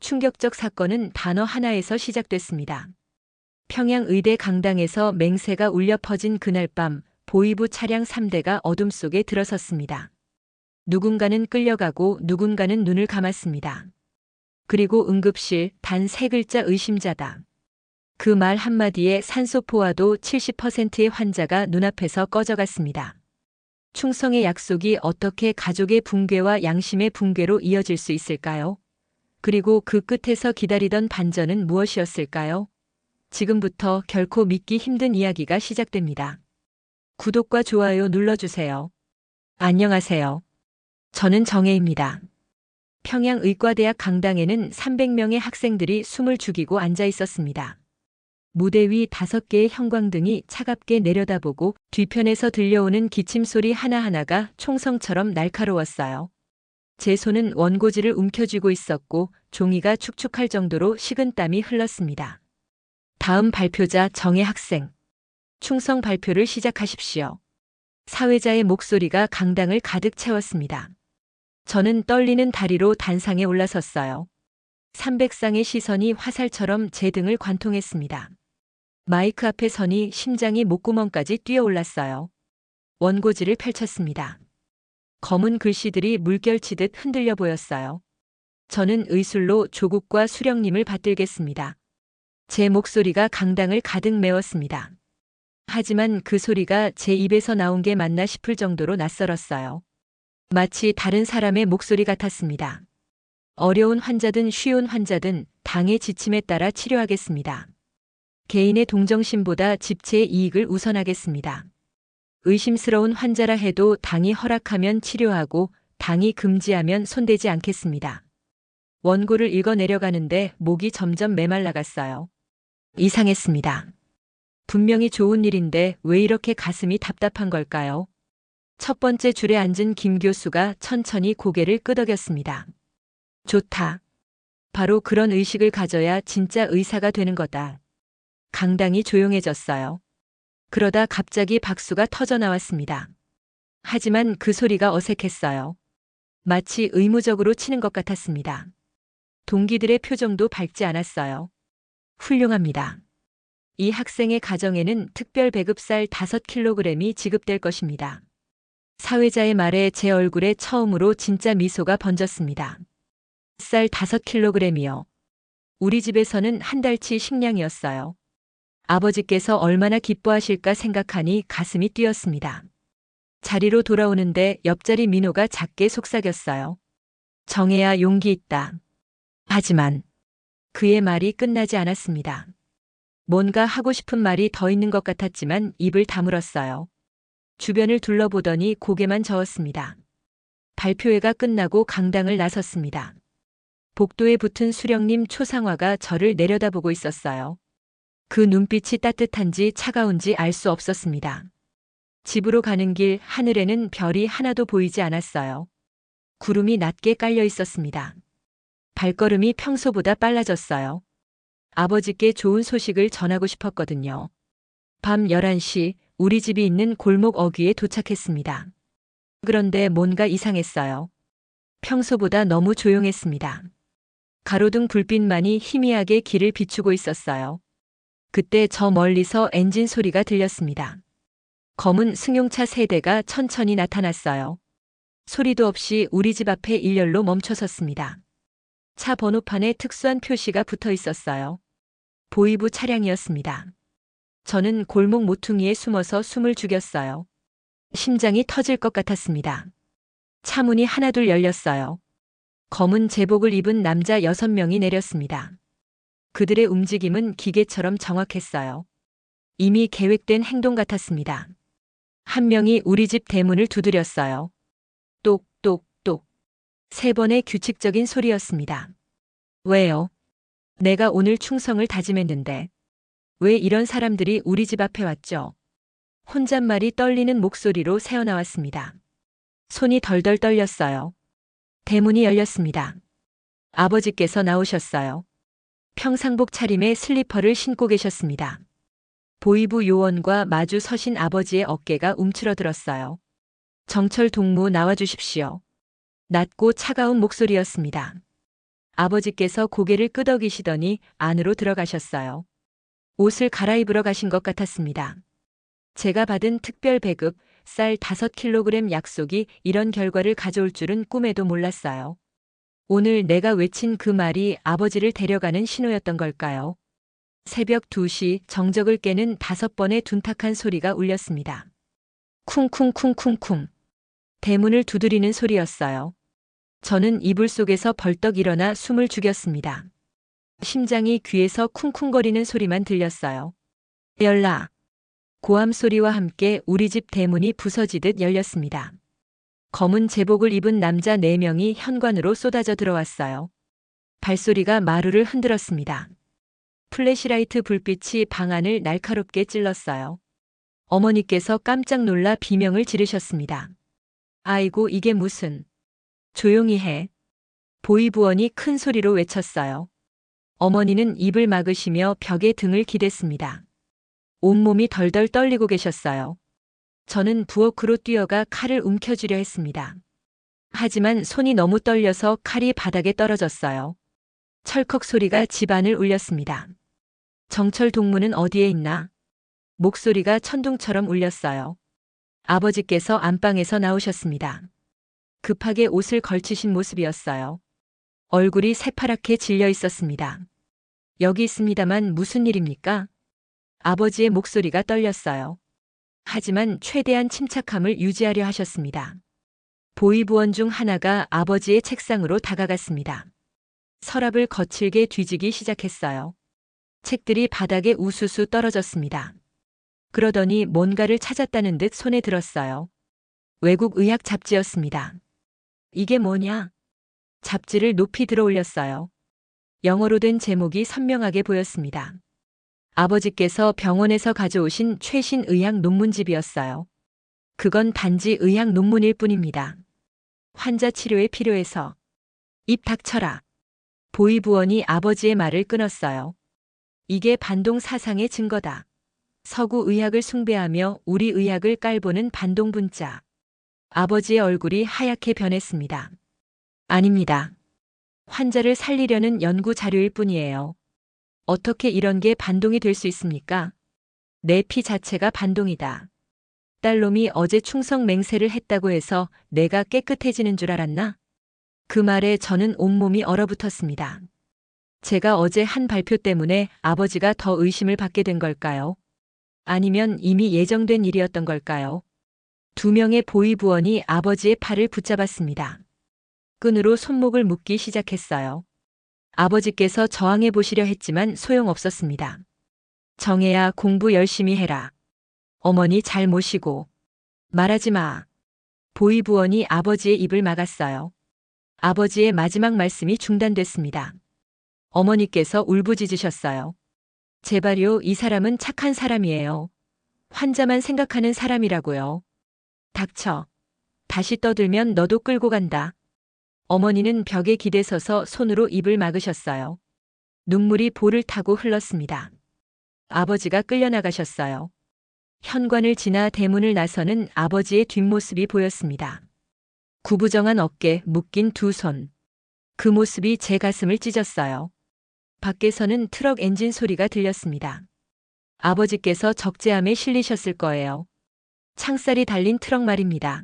충격적 사건은 단어 하나에서 시작됐습니다. 평양의대 강당에서 맹세가 울려 퍼진 그날 밤 보위부 차량 3대가 어둠 속에 들어섰습니다. 누군가는 끌려가고 누군가는 눈을 감았습니다. 그리고 응급실 단 3글자 의심자다. 그 말 한마디에 산소포화도 70%의 환자가 눈앞에서 꺼져갔습니다. 충성의 약속이 어떻게 가족의 붕괴와 양심의 붕괴로 이어질 수 있을까요? 그리고 그 끝에서 기다리던 반전은 무엇이었을까요? 지금부터 결코 믿기 힘든 이야기가 시작됩니다. 구독과 좋아요 눌러주세요. 안녕하세요. 저는 정혜입니다. 평양의과대학 강당에는 300명의 학생들이 숨을 죽이고 앉아 있었습니다. 무대 위 5개의 형광등이 차갑게 내려다보고 뒤편에서 들려오는 기침소리 하나하나가 총성처럼 날카로웠어요. 제 손은 원고지를 움켜쥐고 있었고 종이가 축축할 정도로 식은땀이 흘렀습니다. 다음 발표자 정혜 학생. 충성 발표를 시작하십시오. 사회자의 목소리가 강당을 가득 채웠습니다. 저는 떨리는 다리로 단상에 올라섰어요. 300쌍의 시선이 화살처럼 제 등을 관통했습니다. 마이크 앞에 서니 심장이 목구멍까지 뛰어올랐어요. 원고지를 펼쳤습니다. 검은 글씨들이 물결치듯 흔들려 보였어요. 저는 의술로 조국과 수령님을 받들겠습니다. 제 목소리가 강당을 가득 메웠습니다. 하지만 그 소리가 제 입에서 나온 게 맞나 싶을 정도로 낯설었어요. 마치 다른 사람의 목소리 같았습니다. 어려운 환자든 쉬운 환자든 당의 지침에 따라 치료하겠습니다. 개인의 동정심보다 집체의 이익을 우선하겠습니다. 의심스러운 환자라 해도 당이 허락하면 치료하고 당이 금지하면 손대지 않겠습니다. 원고를 읽어 내려가는데 목이 점점 메말라갔어요. 이상했습니다. 분명히 좋은 일인데 왜 이렇게 가슴이 답답한 걸까요? 첫 번째 줄에 앉은 김 교수가 천천히 고개를 끄덕였습니다. 좋다. 바로 그런 의식을 가져야 진짜 의사가 되는 거다. 강당이 조용해졌어요. 그러다 갑자기 박수가 터져 나왔습니다. 하지만 그 소리가 어색했어요. 마치 의무적으로 치는 것 같았습니다. 동기들의 표정도 밝지 않았어요. 훌륭합니다. 이 학생의 가정에는 특별 배급쌀 5kg이 지급될 것입니다. 사회자의 말에 제 얼굴에 처음으로 진짜 미소가 번졌습니다. 쌀 5kg이요. 우리 집에서는 한 달치 식량이었어요. 아버지께서 얼마나 기뻐하실까 생각하니 가슴이 뛰었습니다. 자리로 돌아오는데 옆자리 민호가 작게 속삭였어요. 정혜야, 용기 있다. 하지만 그의 말이 끝나지 않았습니다. 뭔가 하고 싶은 말이 더 있는 것 같았지만 입을 다물었어요. 주변을 둘러보더니 고개만 저었습니다. 발표회가 끝나고 강당을 나섰습니다. 복도에 붙은 수령님 초상화가 저를 내려다보고 있었어요. 그 눈빛이 따뜻한지 차가운지 알 수 없었습니다. 집으로 가는 길 하늘에는 별이 하나도 보이지 않았어요. 구름이 낮게 깔려 있었습니다. 발걸음이 평소보다 빨라졌어요. 아버지께 좋은 소식을 전하고 싶었거든요. 밤 11시 우리 집이 있는 골목 어귀에 도착했습니다. 그런데 뭔가 이상했어요. 평소보다 너무 조용했습니다. 가로등 불빛만이 희미하게 길을 비추고 있었어요. 그때 저 멀리서 엔진 소리가 들렸습니다. 검은 승용차 3대가 천천히 나타났어요. 소리도 없이 우리 집 앞에 일렬로 멈춰섰습니다. 차 번호판에 특수한 표시가 붙어 있었어요. 보위부 차량이었습니다. 저는 골목 모퉁이에 숨어서 숨을 죽였어요. 심장이 터질 것 같았습니다. 차 문이 하나둘 열렸어요. 검은 제복을 입은 남자 6명이 내렸습니다. 그들의 움직임은 기계처럼 정확했어요. 이미 계획된 행동 같았습니다. 한 명이 우리 집 대문을 두드렸어요. 똑똑똑. 3번의 규칙적인 소리였습니다. 왜요? 내가 오늘 충성을 다짐했는데 왜 이런 사람들이 우리 집 앞에 왔죠? 혼잣말이 떨리는 목소리로 새어나왔습니다. 손이 덜덜 떨렸어요. 대문이 열렸습니다. 아버지께서 나오셨어요. 평상복 차림에 슬리퍼를 신고 계셨습니다. 보위부 요원과 마주 서신 아버지의 어깨가 움츠러들었어요. 정철 동무 나와주십시오. 낮고 차가운 목소리였습니다. 아버지께서 고개를 끄덕이시더니 안으로 들어가셨어요. 옷을 갈아입으러 가신 것 같았습니다. 제가 받은 특별 배급, 쌀 5kg 약속이 이런 결과를 가져올 줄은 꿈에도 몰랐어요. 오늘 내가 외친 그 말이 아버지를 데려가는 신호였던 걸까요? 새벽 2시 정적을 깨는 5번의 둔탁한 소리가 울렸습니다. 쿵쿵쿵쿵쿵. 대문을 두드리는 소리였어요. 저는 이불 속에서 벌떡 일어나 숨을 죽였습니다. 심장이 귀에서 쿵쿵거리는 소리만 들렸어요. 열라. 고함 소리와 함께 우리 집 대문이 부서지듯 열렸습니다. 검은 제복을 입은 남자 4명이 현관으로 쏟아져 들어왔어요. 발소리가 마루를 흔들었습니다. 플래시라이트 불빛이 방 안을 날카롭게 찔렀어요. 어머니께서 깜짝 놀라 비명을 지르셨습니다. 아이고 이게 무슨. 조용히 해. 보이부원이 큰 소리로 외쳤어요. 어머니는 입을 막으시며 벽에 등을 기댔습니다. 온몸이 덜덜 떨리고 계셨어요. 저는 부엌으로 뛰어가 칼을 움켜쥐려 했습니다. 하지만 손이 너무 떨려서 칼이 바닥에 떨어졌어요. 철컥 소리가 집안을 울렸습니다. 정철 동무는 어디에 있나? 목소리가 천둥처럼 울렸어요. 아버지께서 안방에서 나오셨습니다. 급하게 옷을 걸치신 모습이었어요. 얼굴이 새파랗게 질려 있었습니다. 여기 있습니다만 무슨 일입니까? 아버지의 목소리가 떨렸어요. 하지만 최대한 침착함을 유지하려 하셨습니다. 보이부원 중 하나가 아버지의 책상으로 다가갔습니다. 서랍을 거칠게 뒤지기 시작했어요. 책들이 바닥에 우수수 떨어졌습니다. 그러더니 뭔가를 찾았다는 듯 손에 들었어요. 외국 의학 잡지였습니다. 이게 뭐냐? 잡지를 높이 들어 올렸어요. 영어로 된 제목이 선명하게 보였습니다. 아버지께서 병원에서 가져오신 최신 의학 논문집이었어요. 그건 단지 의학 논문일 뿐입니다. 환자 치료에 필요해서. 입 닥쳐라. 보이부원이 아버지의 말을 끊었어요. 이게 반동 사상의 증거다. 서구 의학을 숭배하며 우리 의학을 깔보는 반동분자. 아버지의 얼굴이 하얗게 변했습니다. 아닙니다. 환자를 살리려는 연구 자료일 뿐이에요. 어떻게 이런 게 반동이 될 수 있습니까? 내 피 자체가 반동이다. 딸놈이 어제 충성 맹세를 했다고 해서 내가 깨끗해지는 줄 알았나? 그 말에 저는 온몸이 얼어붙었습니다. 제가 어제 한 발표 때문에 아버지가 더 의심을 받게 된 걸까요? 아니면 이미 예정된 일이었던 걸까요? 2명의 보이부원이 아버지의 팔을 붙잡았습니다. 끈으로 손목을 묶기 시작했어요. 아버지께서 저항해 보시려 했지만 소용없었습니다. 정혜야, 공부 열심히 해라. 어머니 잘 모시고. 말하지 마. 보이부원이 아버지의 입을 막았어요. 아버지의 마지막 말씀이 중단됐습니다. 어머니께서 울부짖으셨어요. 제발요, 이 사람은 착한 사람이에요. 환자만 생각하는 사람이라고요. 닥쳐. 다시 떠들면 너도 끌고 간다. 어머니는 벽에 기대서서 손으로 입을 막으셨어요. 눈물이 볼을 타고 흘렀습니다. 아버지가 끌려나가셨어요. 현관을 지나 대문을 나서는 아버지의 뒷모습이 보였습니다. 구부정한 어깨, 묶인 2손. 그 모습이 제 가슴을 찢었어요. 밖에서는 트럭 엔진 소리가 들렸습니다. 아버지께서 적재함에 실리셨을 거예요. 창살이 달린 트럭 말입니다.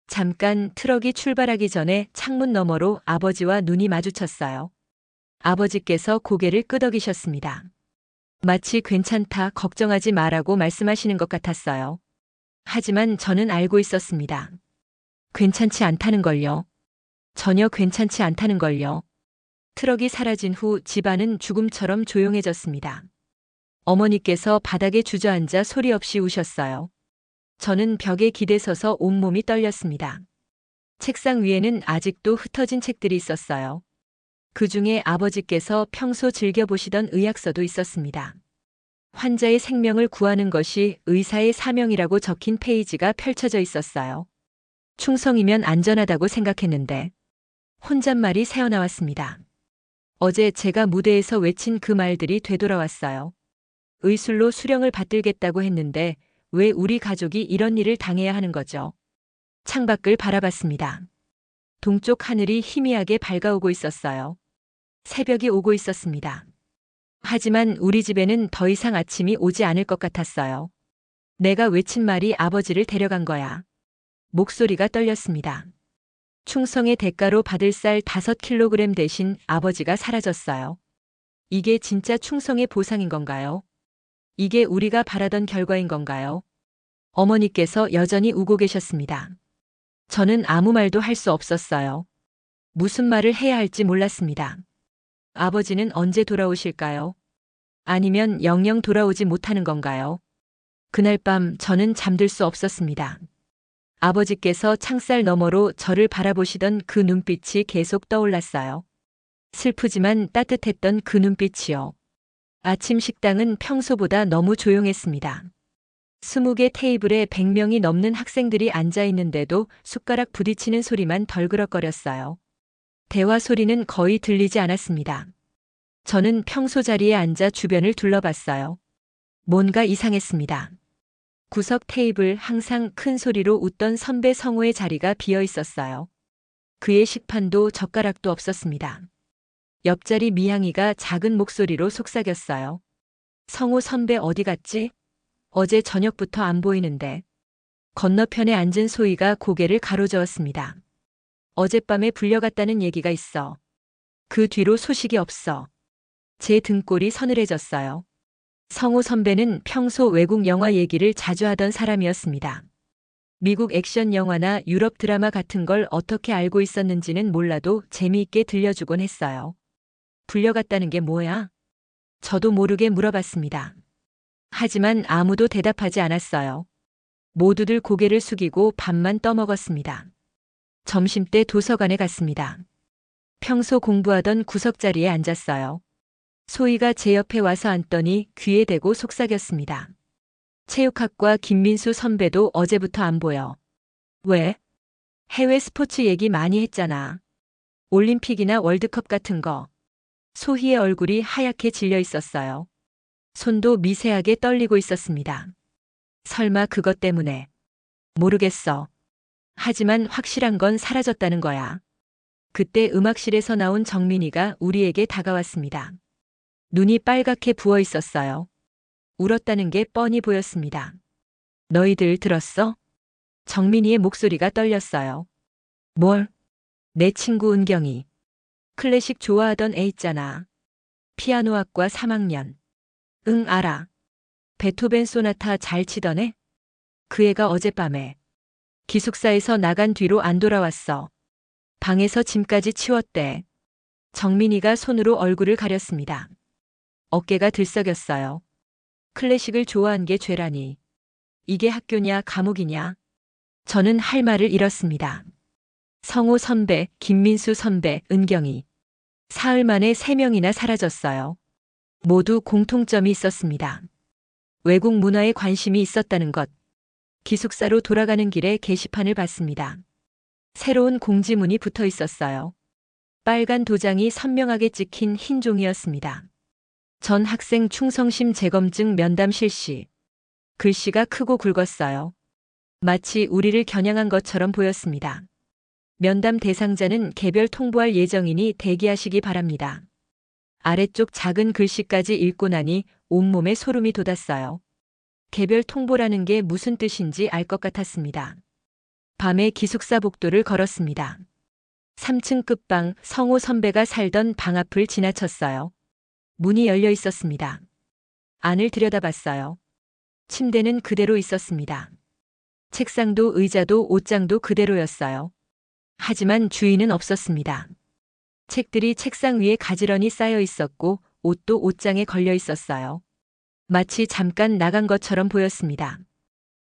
잠깐 트럭이 출발하기 전에 창문 너머로 아버지와 눈이 마주쳤어요. 아버지께서 고개를 끄덕이셨습니다. 마치 괜찮다, 걱정하지 마라고 말씀하시는 것 같았어요. 하지만 저는 알고 있었습니다. 괜찮지 않다는 걸요. 전혀 괜찮지 않다는 걸요. 트럭이 사라진 후 집안은 죽음처럼 조용해졌습니다. 어머니께서 바닥에 주저앉아 소리 없이 우셨어요. 저는 벽에 기대서서 온몸이 떨렸습니다. 책상 위에는 아직도 흩어진 책들이 있었어요. 그 중에 아버지께서 평소 즐겨보시던 의학서도 있었습니다. 환자의 생명을 구하는 것이 의사의 사명이라고 적힌 페이지가 펼쳐져 있었어요. 충성이면 안전하다고 생각했는데 혼잣말이 새어나왔습니다. 어제 제가 무대에서 외친 그 말들이 되돌아왔어요. 의술로 수령을 받들겠다고 했는데 왜 우리 가족이 이런 일을 당해야 하는 거죠? 창밖을 바라봤습니다. 동쪽 하늘이 희미하게 밝아오고 있었어요. 새벽이 오고 있었습니다. 하지만 우리 집에는 더 이상 아침이 오지 않을 것 같았어요. 내가 외친 말이 아버지를 데려간 거야. 목소리가 떨렸습니다. 충성의 대가로 받을 쌀 5kg 대신 아버지가 사라졌어요. 이게 진짜 충성의 보상인 건가요? 이게 우리가 바라던 결과인 건가요? 어머니께서 여전히 우고 계셨습니다. 저는 아무 말도 할 수 없었어요. 무슨 말을 해야 할지 몰랐습니다. 아버지는 언제 돌아오실까요? 아니면 영영 돌아오지 못하는 건가요? 그날 밤 저는 잠들 수 없었습니다. 아버지께서 창살 너머로 저를 바라보시던 그 눈빛이 계속 떠올랐어요. 슬프지만 따뜻했던 그 눈빛이요. 아침 식당은 평소보다 너무 조용했습니다. 20개 테이블에 100명이 넘는 학생들이 앉아 있는데도 숟가락 부딪히는 소리만 덜그럭거렸어요. 대화 소리는 거의 들리지 않았습니다. 저는 평소 자리에 앉아 주변을 둘러봤어요. 뭔가 이상했습니다. 구석 테이블 항상 큰 소리로 웃던 선배 성우의 자리가 비어 있었어요. 그의 식판도 젓가락도 없었습니다. 옆자리 미향이가 작은 목소리로 속삭였어요. 성우 선배 어디 갔지? 어제 저녁부터 안 보이는데. 건너편에 앉은 소희가 고개를 가로저었습니다. 어젯밤에 불려갔다는 얘기가 있어. 그 뒤로 소식이 없어. 제 등골이 서늘해졌어요. 성우 선배는 평소 외국 영화 얘기를 자주 하던 사람이었습니다. 미국 액션 영화나 유럽 드라마 같은 걸 어떻게 알고 있었는지는 몰라도 재미있게 들려주곤 했어요. 불려갔다는 게 뭐야? 저도 모르게 물어봤습니다. 하지만 아무도 대답하지 않았어요. 모두들 고개를 숙이고 밥만 떠먹었습니다. 점심때 도서관에 갔습니다. 평소 공부하던 구석자리에 앉았어요. 소희가 제 옆에 와서 앉더니 귀에 대고 속삭였습니다. 체육학과 김민수 선배도 어제부터 안 보여. 왜? 해외 스포츠 얘기 많이 했잖아. 올림픽이나 월드컵 같은 거. 소희의 얼굴이 하얗게 질려 있었어요. 손도 미세하게 떨리고 있었습니다. 설마 그것 때문에. 모르겠어. 하지만 확실한 건 사라졌다는 거야. 그때 음악실에서 나온 정민이가 우리에게 다가왔습니다. 눈이 빨갛게 부어 있었어요. 울었다는 게 뻔히 보였습니다. 너희들 들었어? 정민이의 목소리가 떨렸어요. 뭘? 내 친구 은경이. 클래식 좋아하던 애 있잖아. 피아노학과 3학년. 응, 알아. 베토벤 소나타 잘 치던 애? 그 애가 어젯밤에 기숙사에서 나간 뒤로 안 돌아왔어. 방에서 짐까지 치웠대. 정민이가 손으로 얼굴을 가렸습니다. 어깨가 들썩였어요. 클래식을 좋아한 게 죄라니. 이게 학교냐 감옥이냐. 저는 할 말을 잃었습니다. 성우 선배, 김민수 선배, 은경이. 사흘 만에 3명이나 사라졌어요. 모두 공통점이 있었습니다. 외국 문화에 관심이 있었다는 것. 기숙사로 돌아가는 길에 게시판을 봤습니다. 새로운 공지문이 붙어 있었어요. 빨간 도장이 선명하게 찍힌 흰 종이였습니다. 전 학생 충성심 재검증 면담 실시. 글씨가 크고 굵었어요. 마치 우리를 겨냥한 것처럼 보였습니다. 면담 대상자는 개별 통보할 예정이니 대기하시기 바랍니다. 아래쪽 작은 글씨까지 읽고 나니 온몸에 소름이 돋았어요. 개별 통보라는 게 무슨 뜻인지 알 것 같았습니다. 밤에 기숙사 복도를 걸었습니다. 3층 끝방 성우 선배가 살던 방 앞을 지나쳤어요. 문이 열려 있었습니다. 안을 들여다봤어요. 침대는 그대로 있었습니다. 책상도 의자도 옷장도 그대로였어요. 하지만 주인은 없었습니다. 책들이 책상 위에 가지런히 쌓여 있었고 옷도 옷장에 걸려 있었어요. 마치 잠깐 나간 것처럼 보였습니다.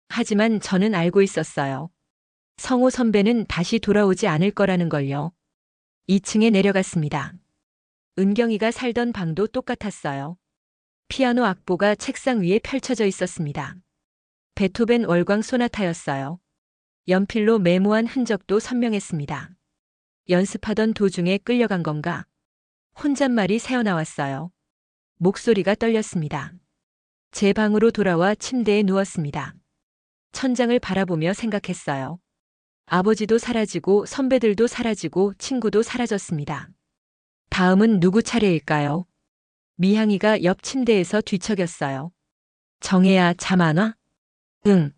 하지만 저는 알고 있었어요. 성우 선배는 다시 돌아오지 않을 거라는 걸요. 2층에 내려갔습니다. 은경이가 살던 방도 똑같았어요. 피아노 악보가 책상 위에 펼쳐져 있었습니다. 베토벤 월광 소나타였어요. 연필로 메모한 흔적도 선명했습니다. 연습하던 도중에 끌려간 건가? 혼잣말이 새어나왔어요. 목소리가 떨렸습니다. 제 방으로 돌아와 침대에 누웠습니다. 천장을 바라보며 생각했어요. 아버지도 사라지고 선배들도 사라지고 친구도 사라졌습니다. 다음은 누구 차례일까요? 미향이가 옆 침대에서 뒤척였어요. 정혜야, 잠 안 와? 응.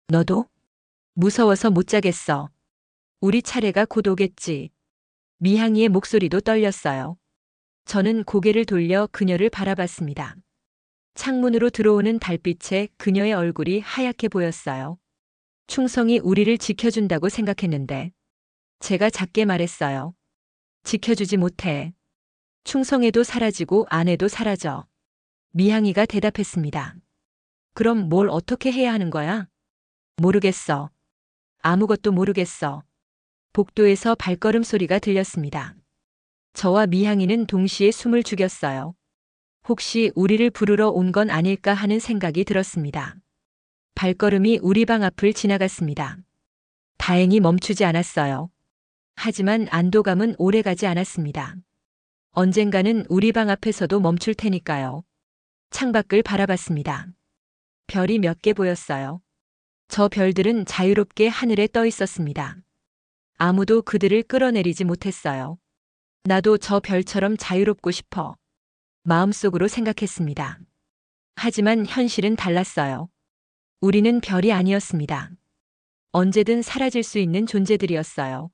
너도? 무서워서 못 자겠어. 우리 차례가 곧 오겠지. 미향이의 목소리도 떨렸어요. 저는 고개를 돌려 그녀를 바라봤습니다. 창문으로 들어오는 달빛에 그녀의 얼굴이 하얗게 보였어요. 충성이 우리를 지켜준다고 생각했는데 제가 작게 말했어요. 지켜주지 못해. 충성에도 사라지고 아내도 사라져. 미향이가 대답했습니다. 그럼 뭘 어떻게 해야 하는 거야? 모르겠어. 아무것도 모르겠어. 복도에서 발걸음 소리가 들렸습니다. 저와 미향이는 동시에 숨을 죽였어요. 혹시 우리를 부르러 온 건 아닐까 하는 생각이 들었습니다. 발걸음이 우리 방 앞을 지나갔습니다. 다행히 멈추지 않았어요. 하지만 안도감은 오래가지 않았습니다. 언젠가는 우리 방 앞에서도 멈출 테니까요. 창밖을 바라봤습니다. 별이 몇 개 보였어요. 저 별들은 자유롭게 하늘에 떠 있었습니다. 아무도 그들을 끌어내리지 못했어요. 나도 저 별처럼 자유롭고 싶어. 마음속으로 생각했습니다. 하지만 현실은 달랐어요. 우리는 별이 아니었습니다. 언제든 사라질 수 있는 존재들이었어요.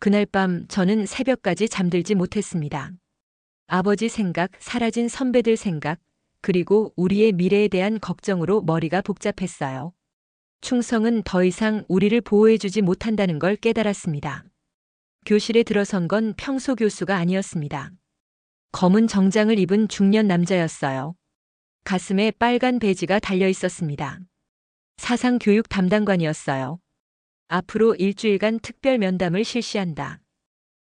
그날 밤 저는 새벽까지 잠들지 못했습니다. 아버지 생각, 사라진 선배들 생각, 그리고 우리의 미래에 대한 걱정으로 머리가 복잡했어요. 충성은 더 이상 우리를 보호해주지 못한다는 걸 깨달았습니다. 교실에 들어선 건 평소 교수가 아니었습니다. 검은 정장을 입은 중년 남자였어요. 가슴에 빨간 배지가 달려 있었습니다. 사상교육 담당관이었어요. 앞으로 일주일간 특별 면담을 실시한다.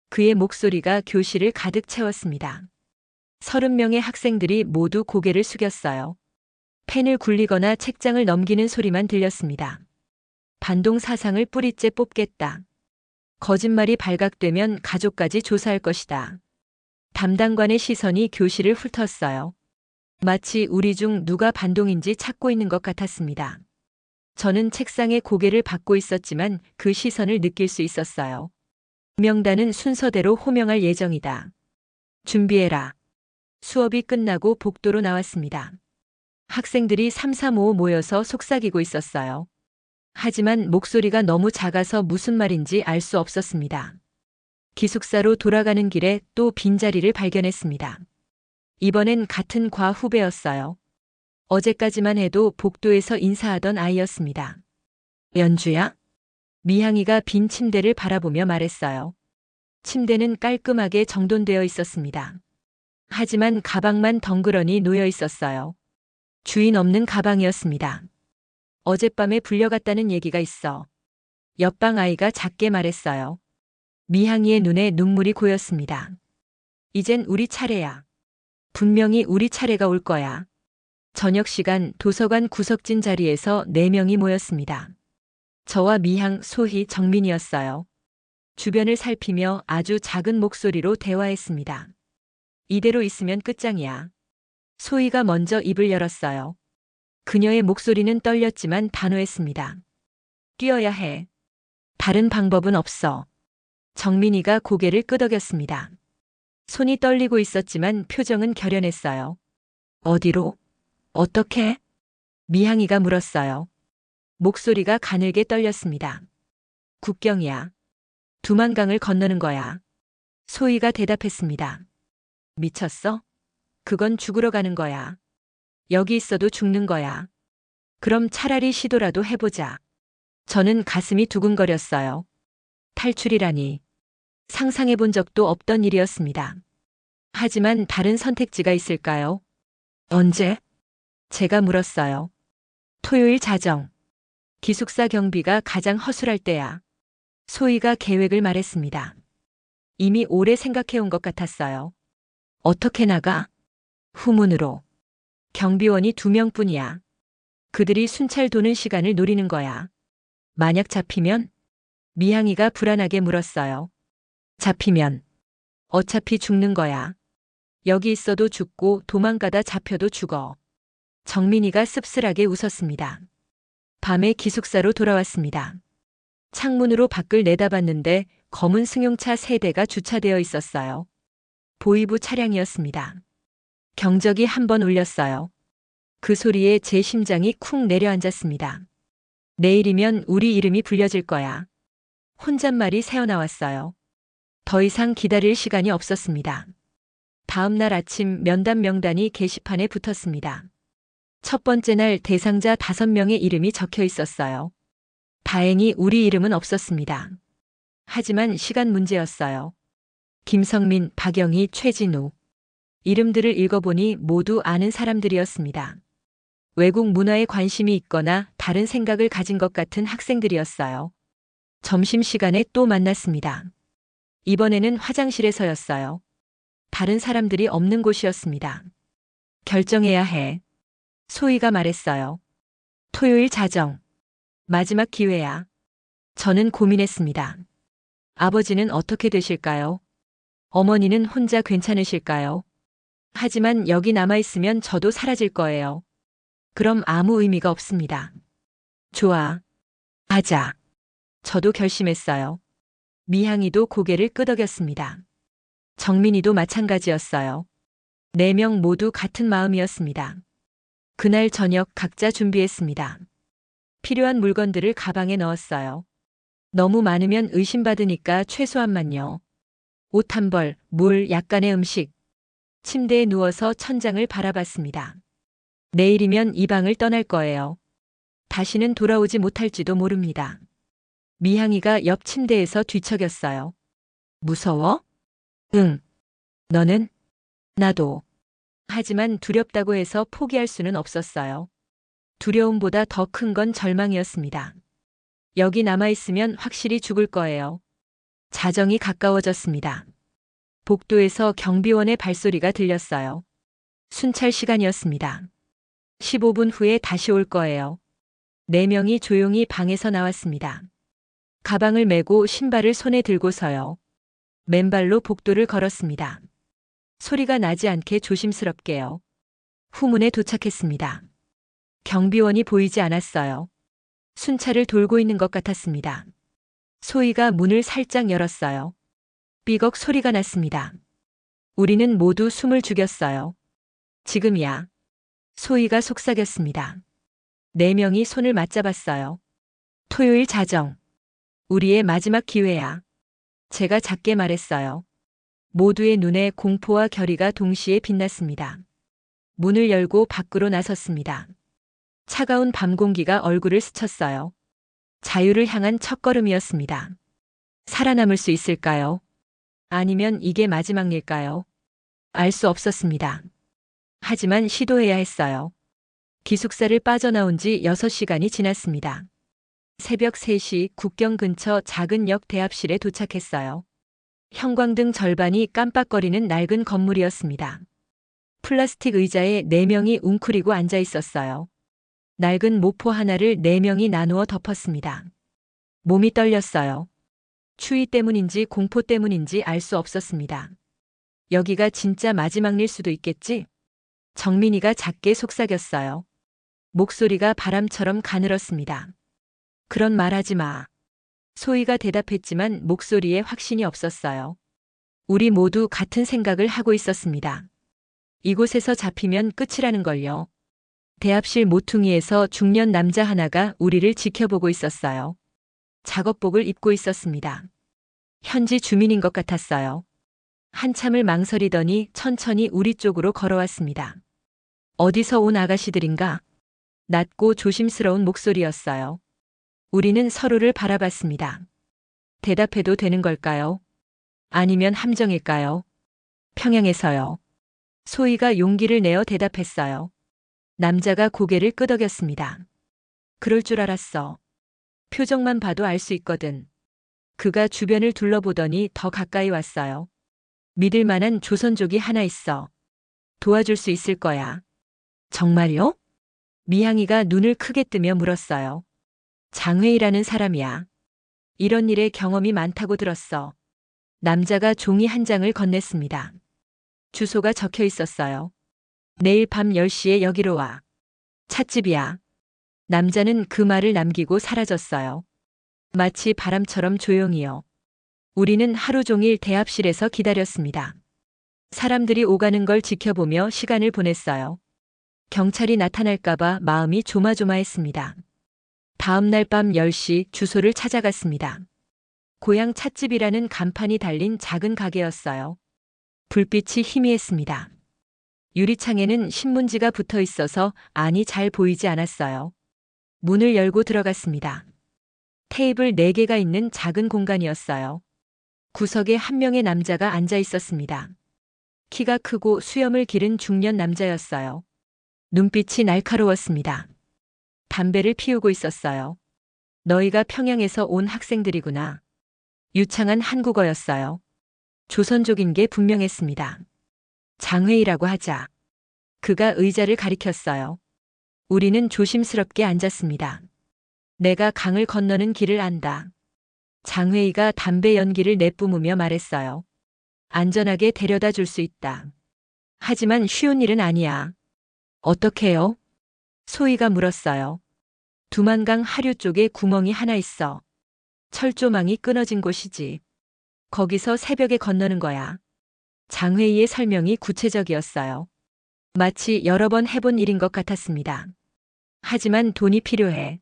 그의 목소리가 교실을 가득 채웠습니다. 30명의 학생들이 모두 고개를 숙였어요. 펜을 굴리거나 책장을 넘기는 소리만 들렸습니다. 반동 사상을 뿌리째 뽑겠다. 거짓말이 발각되면 가족까지 조사할 것이다. 담당관의 시선이 교실을 훑었어요. 마치 우리 중 누가 반동인지 찾고 있는 것 같았습니다. 저는 책상에 고개를 받고 있었지만 그 시선을 느낄 수 있었어요. 명단은 순서대로 호명할 예정이다. 준비해라. 수업이 끝나고 복도로 나왔습니다. 학생들이 3, 3, 5 모여서 속삭이고 있었어요. 하지만 목소리가 너무 작아서 무슨 말인지 알 수 없었습니다. 기숙사로 돌아가는 길에 또 빈자리를 발견했습니다. 이번엔 같은 과 후배였어요. 어제까지만 해도 복도에서 인사하던 아이였습니다. 연주야? 미향이가 빈 침대를 바라보며 말했어요. 침대는 깔끔하게 정돈되어 있었습니다. 하지만 가방만 덩그러니 놓여 있었어요. 주인 없는 가방이었습니다. 어젯밤에 불려갔다는 얘기가 있어. 옆방 아이가 작게 말했어요. 미향이의 눈에 눈물이 고였습니다. 이젠 우리 차례야. 분명히 우리 차례가 올 거야. 저녁 시간 도서관 구석진 자리에서 4명이 모였습니다. 저와 미향, 소희, 정민이었어요. 주변을 살피며 아주 작은 목소리로 대화했습니다. 이대로 있으면 끝장이야. 소희가 먼저 입을 열었어요. 그녀의 목소리는 떨렸지만 단호했습니다. 뛰어야 해. 다른 방법은 없어. 정민이가 고개를 끄덕였습니다. 손이 떨리고 있었지만 표정은 결연했어요. 어디로? 어떻게? 미향이가 물었어요. 목소리가 가늘게 떨렸습니다. 국경이야. 두만강을 건너는 거야. 소희가 대답했습니다. 미쳤어? 그건 죽으러 가는 거야. 여기 있어도 죽는 거야. 그럼 차라리 시도라도 해보자. 저는 가슴이 두근거렸어요. 탈출이라니. 상상해 본 적도 없던 일이었습니다. 하지만 다른 선택지가 있을까요? 언제? 제가 물었어요. 토요일 자정. 기숙사 경비가 가장 허술할 때야. 소희가 계획을 말했습니다. 이미 오래 생각해온 것 같았어요. 어떻게 나가? 후문으로. 경비원이 2명뿐이야. 그들이 순찰 도는 시간을 노리는 거야. 만약 잡히면? 미향이가 불안하게 물었어요. 잡히면. 어차피 죽는 거야. 여기 있어도 죽고 도망가다 잡혀도 죽어. 정민이가 씁쓸하게 웃었습니다. 밤에 기숙사로 돌아왔습니다. 창문으로 밖을 내다봤는데 검은 승용차 3대가 주차되어 있었어요. 보이부 차량이었습니다. 경적이 한 번 울렸어요. 그 소리에 제 심장이 쿵 내려앉았습니다. 내일이면 우리 이름이 불려질 거야. 혼잣말이 새어나왔어요. 더 이상 기다릴 시간이 없었습니다. 다음 날 아침 면담 명단이 게시판에 붙었습니다. 첫 번째 날 대상자 5명의 이름이 적혀 있었어요. 다행히 우리 이름은 없었습니다. 하지만 시간 문제였어요. 김성민, 박영희, 최진우. 이름들을 읽어보니 모두 아는 사람들이었습니다. 외국 문화에 관심이 있거나 다른 생각을 가진 것 같은 학생들이었어요. 점심시간에 또 만났습니다. 이번에는 화장실에서였어요. 다른 사람들이 없는 곳이었습니다. 결정해야 해. 소희가 말했어요. 토요일 자정. 마지막 기회야. 저는 고민했습니다. 아버지는 어떻게 되실까요? 어머니는 혼자 괜찮으실까요? 하지만 여기 남아있으면 저도 사라질 거예요. 그럼 아무 의미가 없습니다. 좋아. 하자. 저도 결심했어요. 미향이도 고개를 끄덕였습니다. 정민이도 마찬가지였어요. 4명 모두 같은 마음이었습니다. 그날 저녁 각자 준비했습니다. 필요한 물건들을 가방에 넣었어요. 너무 많으면 의심받으니까 최소한만요. 옷 한 벌, 물, 약간의 음식. 침대에 누워서 천장을 바라봤습니다. 내일이면 이 방을 떠날 거예요. 다시는 돌아오지 못할지도 모릅니다. 미향이가 옆 침대에서 뒤척였어요. 무서워? 응. 너는? 나도. 하지만 두렵다고 해서 포기할 수는 없었어요. 두려움보다 더 큰 건 절망이었습니다. 여기 남아있으면 확실히 죽을 거예요. 자정이 가까워졌습니다. 복도에서 경비원의 발소리가 들렸어요. 순찰 시간이었습니다. 15분 후에 다시 올 거예요. 4명이 조용히 방에서 나왔습니다. 가방을 메고 신발을 손에 들고서요. 맨발로 복도를 걸었습니다. 소리가 나지 않게 조심스럽게요. 후문에 도착했습니다. 경비원이 보이지 않았어요. 순찰을 돌고 있는 것 같았습니다. 소희가 문을 살짝 열었어요. 삐걱 소리가 났습니다. 우리는 모두 숨을 죽였어요. 지금이야. 소희가 속삭였습니다. 4명이 손을 맞잡았어요. 토요일 자정. 우리의 마지막 기회야. 제가 작게 말했어요. 모두의 눈에 공포와 결의가 동시에 빛났습니다. 문을 열고 밖으로 나섰습니다. 차가운 밤 공기가 얼굴을 스쳤어요. 자유를 향한 첫걸음이었습니다. 살아남을 수 있을까요? 아니면 이게 마지막 일까요? 알 수 없었습니다. 하지만 시도해야 했어요. 기숙사를 빠져나온 지 6시간이 지났습니다. 새벽 3시 국경 근처 작은 역 대합실에 도착했어요. 형광등 절반이 깜빡거리는 낡은 건물이었습니다. 플라스틱 의자에 4명이 웅크리고 앉아 있었어요. 낡은 모포 하나를 4명이 나누어 덮었습니다. 몸이 떨렸어요. 추위 때문인지 공포 때문인지 알 수 없었습니다. 여기가 진짜 마지막 일 수도 있겠지? 정민이가 작게 속삭였어요. 목소리가 바람처럼 가늘었습니다. 그런 말 하지 마. 소희가 대답했지만 목소리에 확신이 없었어요. 우리 모두 같은 생각을 하고 있었습니다. 이곳에서 잡히면 끝이라는 걸요. 대합실 모퉁이에서 중년 남자 하나가 우리를 지켜보고 있었어요. 작업복을 입고 있었습니다. 현지 주민인 것 같았어요. 한참을 망설이더니 천천히 우리 쪽으로 걸어왔습니다. 어디서 온 아가씨들인가? 낮고 조심스러운 목소리였어요. 우리는 서로를 바라봤습니다. 대답해도 되는 걸까요? 아니면 함정일까요? 평양에서요. 소희가 용기를 내어 대답했어요. 남자가 고개를 끄덕였습니다. 그럴 줄 알았어. 표정만 봐도 알 수 있거든. 그가 주변을 둘러보더니 더 가까이 왔어요. 믿을 만한 조선족이 하나 있어. 도와줄 수 있을 거야. 정말요? 미향이가 눈을 크게 뜨며 물었어요. 장회의라는 사람이야. 이런 일에 경험이 많다고 들었어. 남자가 종이 한 장을 건넸습니다. 주소가 적혀 있었어요. 내일 밤 10시에 여기로 와. 찻집이야. 남자는 그 말을 남기고 사라졌어요. 마치 바람처럼 조용히요. 우리는 하루 종일 대합실에서 기다렸습니다. 사람들이 오가는 걸 지켜보며 시간을 보냈어요. 경찰이 나타날까봐 마음이 조마조마했습니다. 다음 날 밤 10시 주소를 찾아갔습니다. 고향 찻집이라는 간판이 달린 작은 가게였어요. 불빛이 희미했습니다. 유리창에는 신문지가 붙어 있어서 안이 잘 보이지 않았어요. 문을 열고 들어갔습니다. 테이블 4개가 있는 작은 공간이었어요. 구석에 한 명의 남자가 앉아 있었습니다. 키가 크고 수염을 기른 중년 남자였어요. 눈빛이 날카로웠습니다. 담배를 피우고 있었어요. 너희가 평양에서 온 학생들이구나. 유창한 한국어였어요. 조선족인 게 분명했습니다. 장회의라고 하자. 그가 의자를 가리켰어요. 우리는 조심스럽게 앉았습니다. 내가 강을 건너는 길을 안다. 장회의가 담배 연기를 내뿜으며 말했어요. 안전하게 데려다 줄 수 있다. 하지만 쉬운 일은 아니야. 어떻게요? 소희가 물었어요. 두만강 하류 쪽에 구멍이 하나 있어. 철조망이 끊어진 곳이지. 거기서 새벽에 건너는 거야. 장회의의 설명이 구체적이었어요. 마치 여러 번 해본 일인 것 같았습니다. 하지만 돈이 필요해.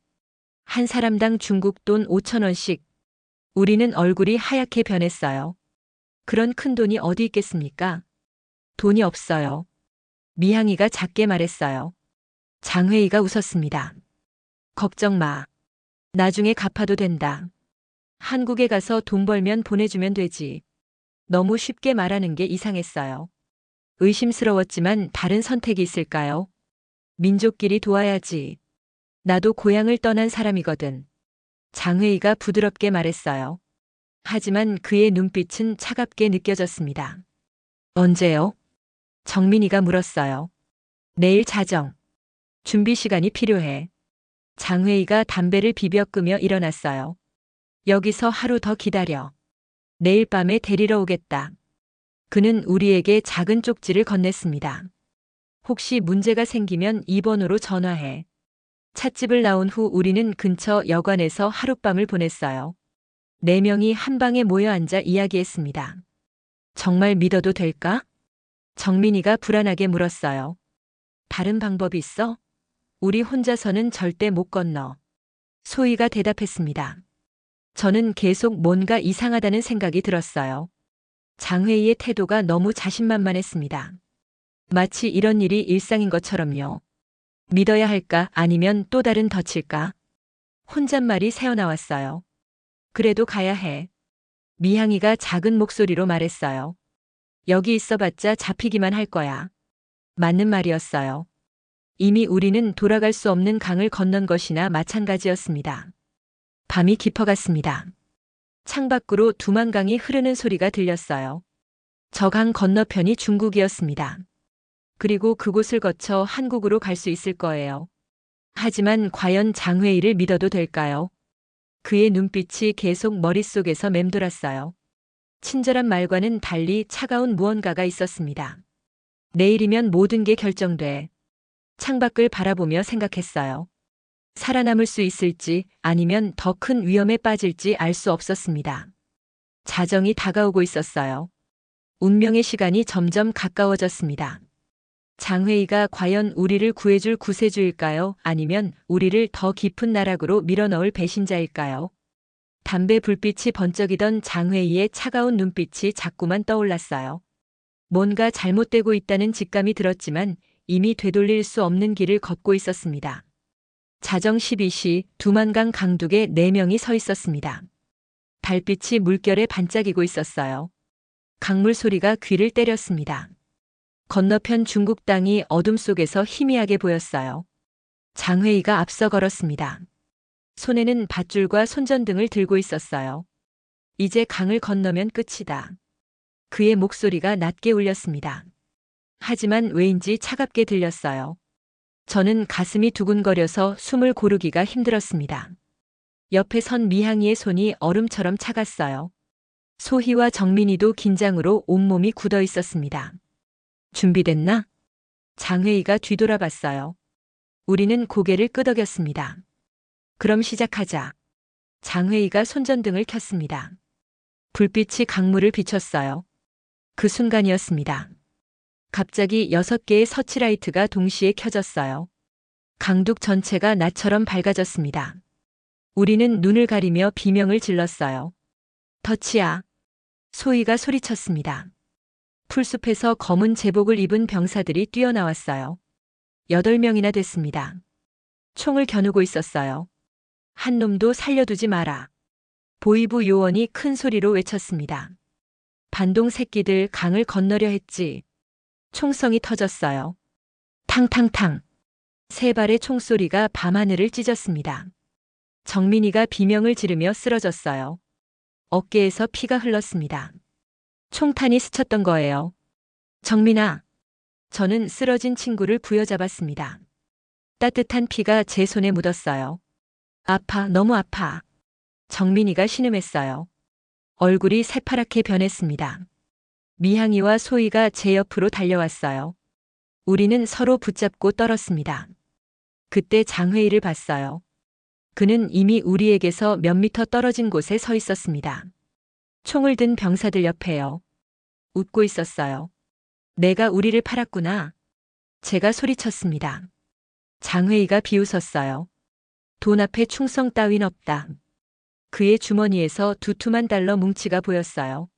한 사람당 중국 돈 5,000원씩. 우리는 얼굴이 하얗게 변했어요. 그런 큰 돈이 어디 있겠습니까? 돈이 없어요. 미향이가 작게 말했어요. 장회의가 웃었습니다. 걱정 마. 나중에 갚아도 된다. 한국에 가서 돈 벌면 보내주면 되지. 너무 쉽게 말하는 게 이상했어요. 의심스러웠지만 다른 선택이 있을까요? 민족끼리 도와야지. 나도 고향을 떠난 사람이거든. 장회의가 부드럽게 말했어요. 하지만 그의 눈빛은 차갑게 느껴졌습니다. 언제요? 정민이가 물었어요. 내일 자정. 준비 시간이 필요해. 장회의가 담배를 비벼 끄며 일어났어요. 여기서 하루 더 기다려. 내일 밤에 데리러 오겠다. 그는 우리에게 작은 쪽지를 건넸습니다. 혹시 문제가 생기면 이 번호로 전화해. 찻집을 나온 후 우리는 근처 여관에서 하룻밤을 보냈어요. 4명이 한 방에 모여 앉아 이야기했습니다. 정말 믿어도 될까? 정민이가 불안하게 물었어요. 다른 방법이 있어? 우리 혼자서는 절대 못 건너. 소희가 대답했습니다. 저는 계속 뭔가 이상하다는 생각이 들었어요. 장회의의 태도가 너무 자신만만했습니다. 마치 이런 일이 일상인 것처럼요. 믿어야 할까 아니면 또 다른 덫일까? 혼잣말이 새어나왔어요. 그래도 가야 해. 미향이가 작은 목소리로 말했어요. 여기 있어봤자 잡히기만 할 거야. 맞는 말이었어요. 이미 우리는 돌아갈 수 없는 강을 건넌 것이나 마찬가지였습니다. 밤이 깊어갔습니다. 창밖으로 두만강이 흐르는 소리가 들렸어요. 저 강 건너편이 중국이었습니다. 그리고 그곳을 거쳐 한국으로 갈 수 있을 거예요. 하지만 과연 장회의를 믿어도 될까요? 그의 눈빛이 계속 머릿속에서 맴돌았어요. 친절한 말과는 달리 차가운 무언가가 있었습니다. 내일이면 모든 게 결정돼. 창밖을 바라보며 생각했어요. 살아남을 수 있을지 아니면 더 큰 위험에 빠질지 알 수 없었습니다. 자정이 다가오고 있었어요. 운명의 시간이 점점 가까워졌습니다. 장회의가 과연 우리를 구해줄 구세주일까요? 아니면 우리를 더 깊은 나락으로 밀어넣을 배신자일까요? 담배 불빛이 번쩍이던 장회의의 차가운 눈빛이 자꾸만 떠올랐어요. 뭔가 잘못되고 있다는 직감이 들었지만 이미 되돌릴 수 없는 길을 걷고 있었습니다. 자정 12시 두만강 강둑에 4명이 서 있었습니다. 달빛이 물결에 반짝이고 있었어요. 강물 소리가 귀를 때렸습니다. 건너편 중국 땅이 어둠 속에서 희미하게 보였어요. 장회의가 앞서 걸었습니다. 손에는 밧줄과 손전등을 들고 있었어요. 이제 강을 건너면 끝이다. 그의 목소리가 낮게 울렸습니다. 하지만 왜인지 차갑게 들렸어요. 저는 가슴이 두근거려서 숨을 고르기가 힘들었습니다. 옆에 선 미향이의 손이 얼음처럼 차갔어요. 소희와 정민이도 긴장으로 온몸이 굳어 있었습니다. 준비됐나? 장회의가 뒤돌아봤어요. 우리는 고개를 끄덕였습니다. 그럼 시작하자. 장회의가 손전등을 켰습니다. 불빛이 강물을 비췄어요. 그 순간이었습니다. 갑자기 6개의 서치라이트가 동시에 켜졌어요. 강둑 전체가 나처럼 밝아졌습니다. 우리는 눈을 가리며 비명을 질렀어요. 덫이야. 소희가 소리쳤습니다. 풀숲에서 검은 제복을 입은 병사들이 뛰어나왔어요. 8명이나 됐습니다. 총을 겨누고 있었어요. 한 놈도 살려두지 마라. 보이부 요원이 큰 소리로 외쳤습니다. 반동 새끼들 강을 건너려 했지. 총성이 터졌어요. 탕탕탕. 3발의 총소리가 밤하늘을 찢었습니다. 정민이가 비명을 지르며 쓰러졌어요. 어깨에서 피가 흘렀습니다. 총탄이 스쳤던 거예요. 정민아. 저는 쓰러진 친구를 부여잡았습니다. 따뜻한 피가 제 손에 묻었어요. 아파, 너무 아파. 정민이가 신음했어요. 얼굴이 새파랗게 변했습니다. 미향이와 소희가 제 옆으로 달려왔어요. 우리는 서로 붙잡고 떨었습니다. 그때 장회의를 봤어요. 그는 이미 우리에게서 몇 미터 떨어진 곳에 서 있었습니다. 총을 든 병사들 옆에요. 웃고 있었어요. 내가 우리를 팔았구나. 제가 소리쳤습니다. 장회의가 비웃었어요. 돈 앞에 충성 따윈 없다. 그의 주머니에서 두툼한 달러 뭉치가 보였어요.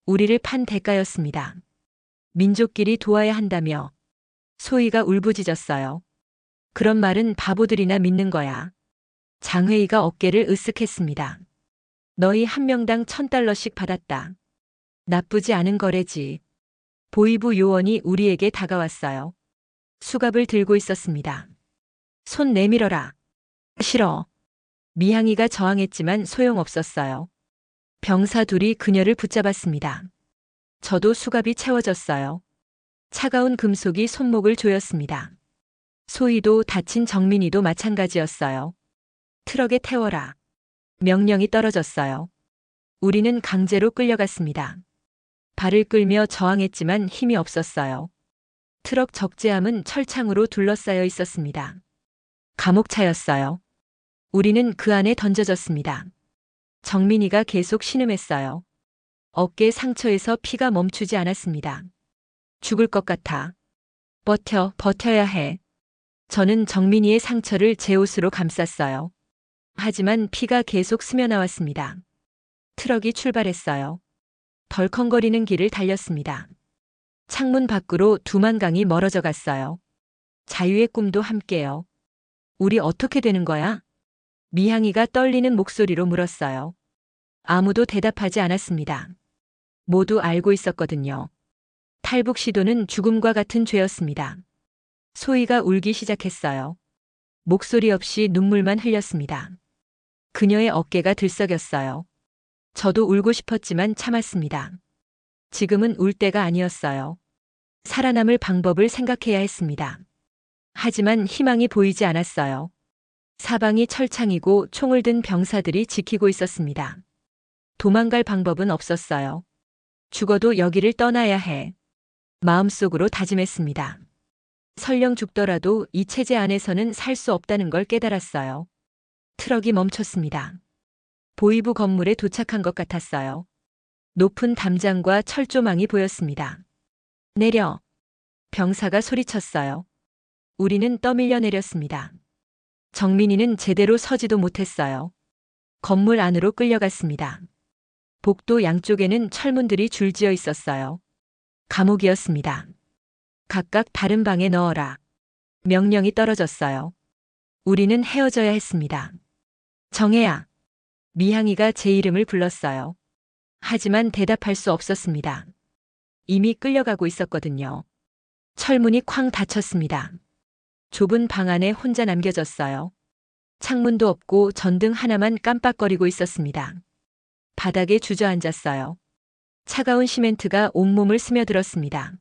우리를 판 대가였습니다. 민족끼리 도와야 한다며. 소희가 울부짖었어요. 그런 말은 바보들이나 믿는 거야. 장회의가 어깨를 으쓱했습니다. 너희 한 명당 1,000달러씩 받았다. 나쁘지 않은 거래지. 보이부 요원이 우리에게 다가왔어요. 수갑을 들고 있었습니다. 손 내밀어라. 싫어. 미향이가 저항했지만 소용없었어요. 병사 둘이 그녀를 붙잡았습니다. 저도 수갑이 채워졌어요. 차가운 금속이 손목을 조였습니다. 소희도 다친 정민이도 마찬가지였어요. 트럭에 태워라. 명령이 떨어졌어요. 우리는 강제로 끌려갔습니다. 발을 끌며 저항했지만 힘이 없었어요. 트럭 적재함은 철창으로 둘러싸여 있었습니다. 감옥차였어요. 우리는 그 안에 던져졌습니다. 정민이가 계속 신음했어요. 어깨 상처에서 피가 멈추지 않았습니다. 죽을 것 같아. 버텨야 해. 저는 정민이의 상처를 제 옷으로 감쌌어요. 하지만 피가 계속 스며나왔습니다. 트럭이 출발했어요. 덜컹거리는 길을 달렸습니다. 창문 밖으로 두만강이 멀어져 갔어요. 자유의 꿈도 함께요. 우리 어떻게 되는 거야? 미향이가 떨리는 목소리로 물었어요. 아무도 대답하지 않았습니다. 모두 알고 있었거든요. 탈북 시도는 죽음과 같은 죄였습니다. 소희가 울기 시작했어요. 목소리 없이 눈물만 흘렸습니다. 그녀의 어깨가 들썩였어요. 저도 울고 싶었지만 참았습니다. 지금은 울 때가 아니었어요. 살아남을 방법을 생각해야 했습니다. 하지만 희망이 보이지 않았어요. 사방이 철창이고 총을 든 병사들이 지키고 있었습니다. 도망갈 방법은 없었어요. 죽어도 여기를 떠나야 해. 마음속으로 다짐했습니다. 설령 죽더라도 이 체제 안에서는 살 수 없다는 걸 깨달았어요. 트럭이 멈췄습니다. 보이부 건물에 도착한 것 같았어요. 높은 담장과 철조망이 보였습니다. 내려. 병사가 소리쳤어요. 우리는 떠밀려 내렸습니다. 정민이는 제대로 서지도 못했어요. 건물 안으로 끌려갔습니다. 복도 양쪽에는 철문들이 줄지어 있었어요. 감옥이었습니다. 각각 다른 방에 넣어라. 명령이 떨어졌어요. 우리는 헤어져야 했습니다. 정혜야. 미향이가 제 이름을 불렀어요. 하지만 대답할 수 없었습니다. 이미 끌려가고 있었거든요. 철문이 쾅 닫혔습니다. 좁은 방 안에 혼자 남겨졌어요. 창문도 없고 전등 하나만 깜빡거리고 있었습니다. 바닥에 주저앉았어요. 차가운 시멘트가 온몸을 스며들었습니다.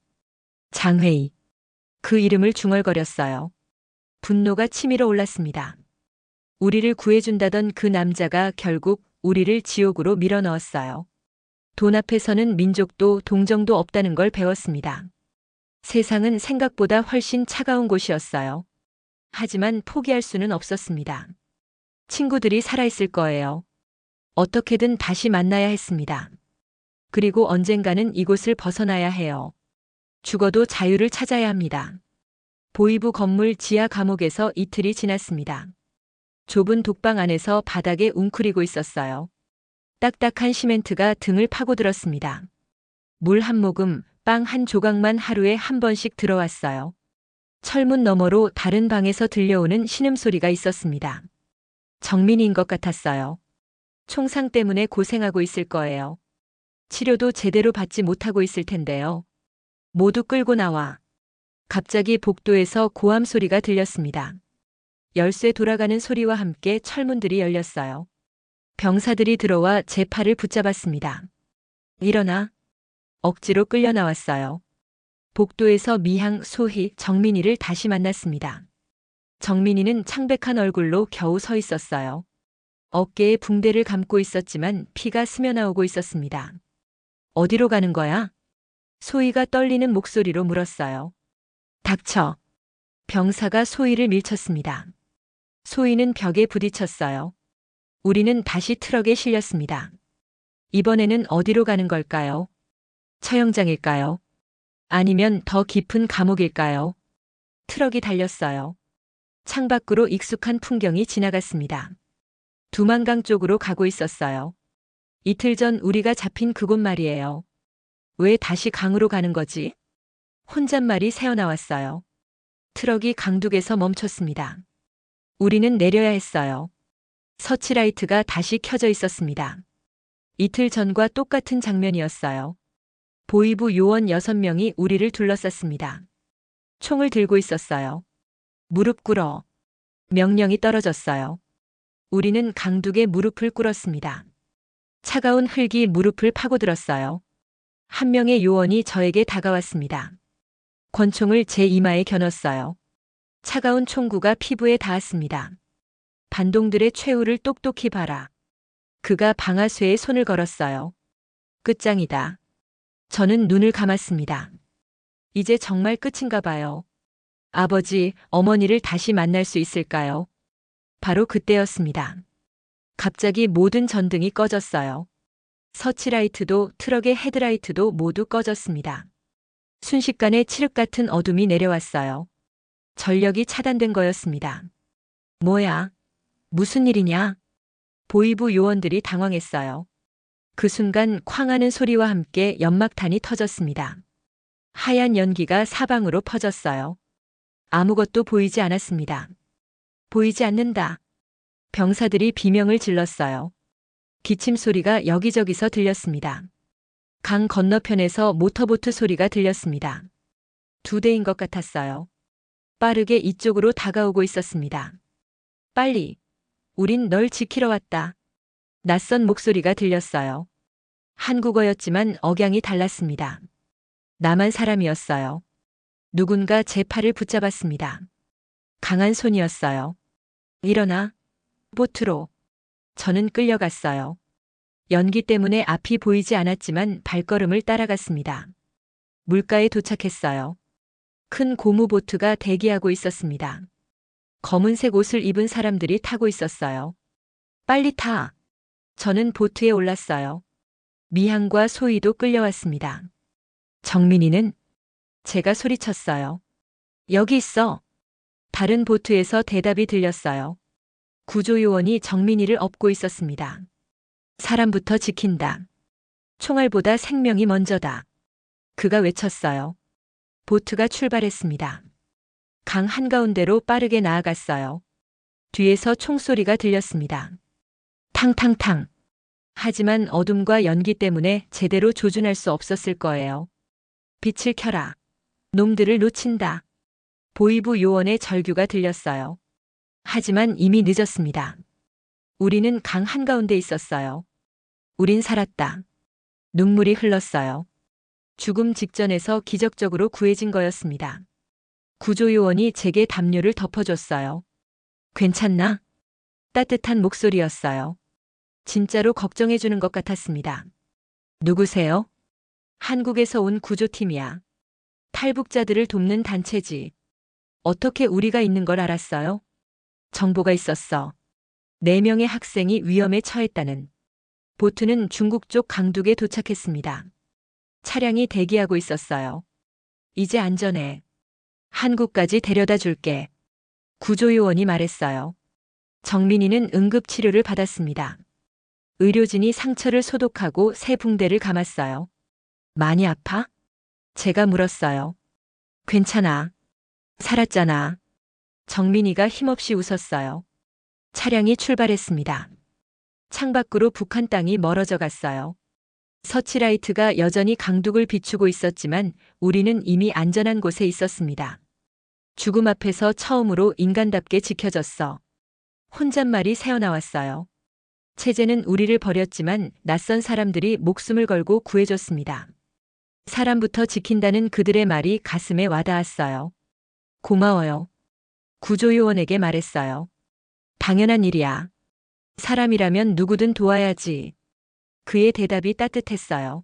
장회의. 그 이름을 중얼거렸어요. 분노가 치밀어 올랐습니다. 우리를 구해준다던 그 남자가 결국 우리를 지옥으로 밀어넣었어요. 돈 앞에서는 민족도 동정도 없다는 걸 배웠습니다. 세상은 생각보다 훨씬 차가운 곳이었어요. 하지만 포기할 수는 없었습니다. 친구들이 살아있을 거예요. 어떻게든 다시 만나야 했습니다. 그리고 언젠가는 이곳을 벗어나야 해요. 죽어도 자유를 찾아야 합니다. 보이부 건물 지하 감옥에서 이틀이 지났습니다. 좁은 독방 안에서 바닥에 웅크리고 있었어요. 딱딱한 시멘트가 등을 파고들었습니다. 물 한 모금, 빵 한 조각만 하루에 한 번씩 들어왔어요. 철문 너머로 다른 방에서 들려오는 신음소리가 있었습니다. 정민이인 것 같았어요. 총상 때문에 고생하고 있을 거예요. 치료도 제대로 받지 못하고 있을 텐데요. 모두 끌고 나와. 갑자기 복도에서 고함 소리가 들렸습니다. 열쇠 돌아가는 소리와 함께 철문들이 열렸어요. 병사들이 들어와 제 팔을 붙잡았습니다. 일어나. 억지로 끌려 나왔어요. 복도에서 미향, 소희, 정민이를 다시 만났습니다. 정민이는 창백한 얼굴로 겨우 서 있었어요. 어깨에 붕대를 감고 있었지만 피가 스며나오고 있었습니다. 어디로 가는 거야? 소희가 떨리는 목소리로 물었어요. 닥쳐. 병사가 소희를 밀쳤습니다. 소희는 벽에 부딪혔어요. 우리는 다시 트럭에 실렸습니다. 이번에는 어디로 가는 걸까요? 처형장일까요? 아니면 더 깊은 감옥일까요? 트럭이 달렸어요. 창밖으로 익숙한 풍경이 지나갔습니다. 두만강 쪽으로 가고 있었어요. 이틀 전 우리가 잡힌 그곳 말이에요. 왜 다시 강으로 가는 거지? 혼잣말이 새어나왔어요. 트럭이 강둑에서 멈췄습니다. 우리는 내려야 했어요. 서치라이트가 다시 켜져 있었습니다. 이틀 전과 똑같은 장면이었어요. 보이부 요원 6명이 우리를 둘러쌌습니다. 총을 들고 있었어요. 무릎 꿇어. 명령이 떨어졌어요. 우리는 강둑에 무릎을 꿇었습니다. 차가운 흙이 무릎을 파고들었어요. 한 명의 요원이 저에게 다가왔습니다. 권총을 제 이마에 겨눴어요. 차가운 총구가 피부에 닿았습니다. 반동들의 최후를 똑똑히 봐라. 그가 방아쇠에 손을 걸었어요. 끝장이다. 저는 눈을 감았습니다. 이제 정말 끝인가 봐요. 아버지, 어머니를 다시 만날 수 있을까요? 바로 그때였습니다. 갑자기 모든 전등이 꺼졌어요. 서치라이트도 트럭의 헤드라이트도 모두 꺼졌습니다. 순식간에 칠흑 같은 어둠이 내려왔어요. 전력이 차단된 거였습니다. 뭐야? 무슨 일이냐? 보이부 요원들이 당황했어요. 그 순간 쾅 하는 소리와 함께 연막탄이 터졌습니다. 하얀 연기가 사방으로 퍼졌어요. 아무것도 보이지 않았습니다. 보이지 않는다. 병사들이 비명을 질렀어요. 기침 소리가 여기저기서 들렸습니다. 강 건너편에서 모터보트 소리가 들렸습니다. 2대인 것 같았어요. 빠르게 이쪽으로 다가오고 있었습니다. 빨리. 우린 널 지키러 왔다. 낯선 목소리가 들렸어요. 한국어였지만 억양이 달랐습니다. 남한 사람이었어요. 누군가 제 팔을 붙잡았습니다. 강한 손이었어요. 일어나. 보트로. 저는 끌려갔어요. 연기 때문에 앞이 보이지 않았지만 발걸음을 따라갔습니다. 물가에 도착했어요. 큰 고무보트가 대기하고 있었습니다. 검은색 옷을 입은 사람들이 타고 있었어요. 빨리 타. 저는 보트에 올랐어요. 미향과 소희도 끌려왔습니다. 정민이는? 제가 소리쳤어요. 여기 있어. 다른 보트에서 대답이 들렸어요. 구조요원이 정민이를 업고 있었습니다. 사람부터 지킨다. 총알보다 생명이 먼저다. 그가 외쳤어요. 보트가 출발했습니다. 강 한가운데로 빠르게 나아갔어요. 뒤에서 총소리가 들렸습니다. 탕탕탕. 하지만 어둠과 연기 때문에 제대로 조준할 수 없었을 거예요. 빛을 켜라. 놈들을 놓친다. 보이부 요원의 절규가 들렸어요. 하지만 이미 늦었습니다. 우리는 강 한가운데 있었어요. 우린 살았다. 눈물이 흘렀어요. 죽음 직전에서 기적적으로 구해진 거였습니다. 구조요원이 제게 담요를 덮어줬어요. 괜찮나? 따뜻한 목소리였어요. 진짜로 걱정해주는 것 같았습니다. 누구세요? 한국에서 온 구조팀이야. 탈북자들을 돕는 단체지. 어떻게 우리가 있는 걸 알았어요? 정보가 있었어. 4명의 학생이 위험에 처했다는. 보트는 중국 쪽 강둑에 도착했습니다. 차량이 대기하고 있었어요. 이제 안전해. 한국까지 데려다 줄게. 구조요원이 말했어요. 정민이는 응급치료를 받았습니다. 의료진이 상처를 소독하고 새 붕대를 감았어요. 많이 아파? 제가 물었어요. 괜찮아. 살았잖아. 정민이가 힘없이 웃었어요. 차량이 출발했습니다. 창밖으로 북한 땅이 멀어져 갔어요. 서치라이트가 여전히 강둑을 비추고 있었지만 우리는 이미 안전한 곳에 있었습니다. 죽음 앞에서 처음으로 인간답게 지켜졌어. 혼잣말이 새어나왔어요. 체제는 우리를 버렸지만 낯선 사람들이 목숨을 걸고 구해줬습니다. 사람부터 지킨다는 그들의 말이 가슴에 와닿았어요. 고마워요. 구조요원에게 말했어요. 당연한 일이야. 사람이라면 누구든 도와야지. 그의 대답이 따뜻했어요.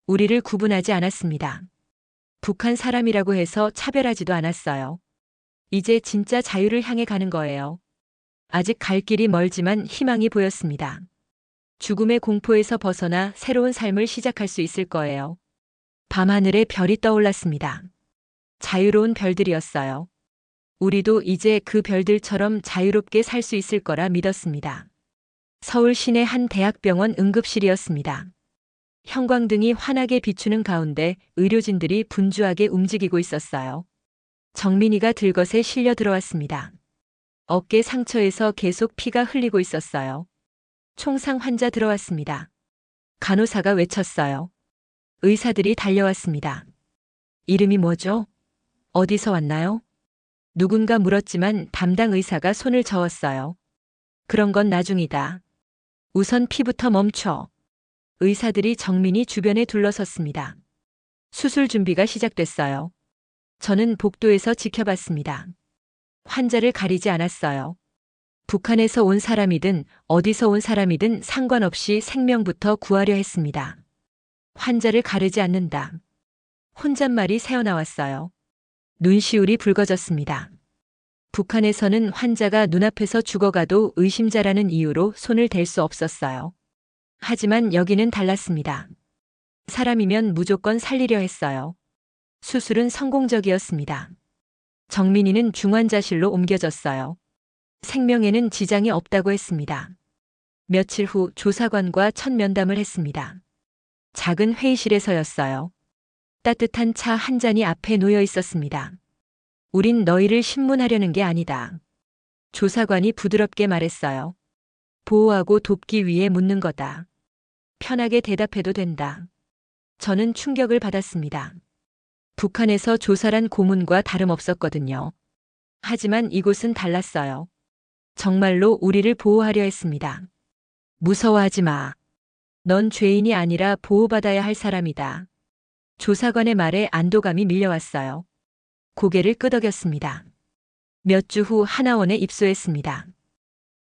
우리를 구분하지 않았습니다. 북한 사람이라고 해서 차별하지도 않았어요. 이제 진짜 자유를 향해 가는 거예요. 아직 갈 길이 멀지만 희망이 보였습니다. 죽음의 공포에서 벗어나 새로운 삶을 시작할 수 있을 거예요. 밤하늘에 별이 떠올랐습니다. 자유로운 별들이었어요. 우리도 이제 그 별들처럼 자유롭게 살 수 있을 거라 믿었습니다. 서울 시내 한 대학병원 응급실이었습니다. 형광등이 환하게 비추는 가운데 의료진들이 분주하게 움직이고 있었어요. 정민이가 들것에 실려 들어왔습니다. 어깨 상처에서 계속 피가 흘리고 있었어요. 총상 환자 들어왔습니다. 간호사가 외쳤어요. 의사들이 달려왔습니다. 이름이 뭐죠? 어디서 왔나요? 누군가 물었지만 담당 의사가 손을 저었어요. 그런 건 나중이다. 우선 피부터 멈춰. 의사들이 정민이 주변에 둘러섰습니다. 수술 준비가 시작됐어요. 저는 복도에서 지켜봤습니다. 환자를 가리지 않았어요. 북한에서 온 사람이든 어디서 온 사람이든 상관없이 생명부터 구하려 했습니다. 환자를 가르지 않는다. 혼잣말이 새어나왔어요. 눈시울이 붉어졌습니다. 북한에서는 환자가 눈앞에서 죽어가도 의심자라는 이유로 손을 댈 수 없었어요. 하지만 여기는 달랐습니다. 사람이면 무조건 살리려 했어요. 수술은 성공적이었습니다. 정민이는 중환자실로 옮겨졌어요. 생명에는 지장이 없다고 했습니다. 며칠 후 조사관과 첫 면담을 했습니다. 작은 회의실에서였어요. 따뜻한 차 한 잔이 앞에 놓여 있었습니다. 우린 너희를 신문하려는 게 아니다. 조사관이 부드럽게 말했어요. 보호하고 돕기 위해 묻는 거다. 편하게 대답해도 된다. 저는 충격을 받았습니다. 북한에서 조사란 고문과 다름없었거든요. 하지만 이곳은 달랐어요. 정말로 우리를 보호하려 했습니다. 무서워하지 마. 넌 죄인이 아니라 보호받아야 할 사람이다. 조사관의 말에 안도감이 밀려왔어요. 고개를 끄덕였습니다. 몇 주 후 하나원에 입소했습니다.